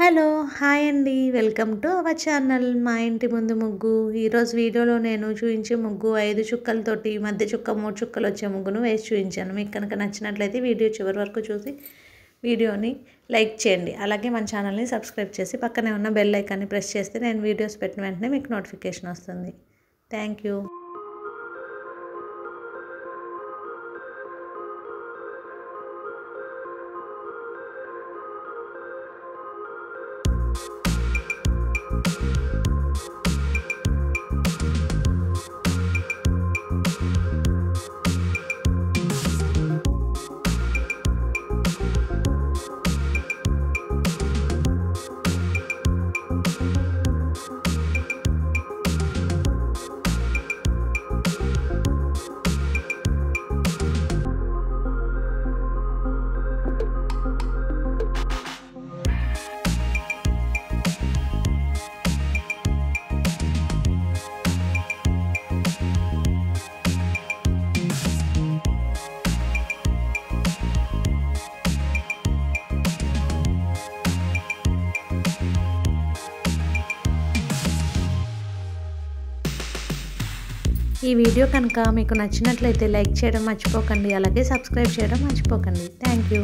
Hello! Hi అండి. Welcome to our channel. మా ఇంటి ముందు ముగ్గు. ఈరోజు వీడియోలో నేను చూయించే ముగ్గు 5 చుక్కలతోటి మధ్య చుక్క 3 చుక్కలొచ్చే ముగ్గును వేసి చూయించాను. మీకు కనుక నచ్చినట్లయితే వీడియో చివరి వరకు చూసి వీడియోని లైక్ చేయండి. అలాగే మన ఛానల్ని సబ్స్క్రైబ్ చేసి పక్కనే ఉన్న బెల్ ఐకాన్ని ప్రెస్ చేస్తే నేను వీడియోస్ పెట్టిన వెంటనే మీకు నోటిఫికేషన్ వస్తుంది. Thank you. ఈ వీడియో కనుక మీకు నచ్చినట్లయితే లైక్ చేయడం మర్చిపోకండి. అలాగే సబ్స్క్రైబ్ చేయడం మర్చిపోకండి. Thank you.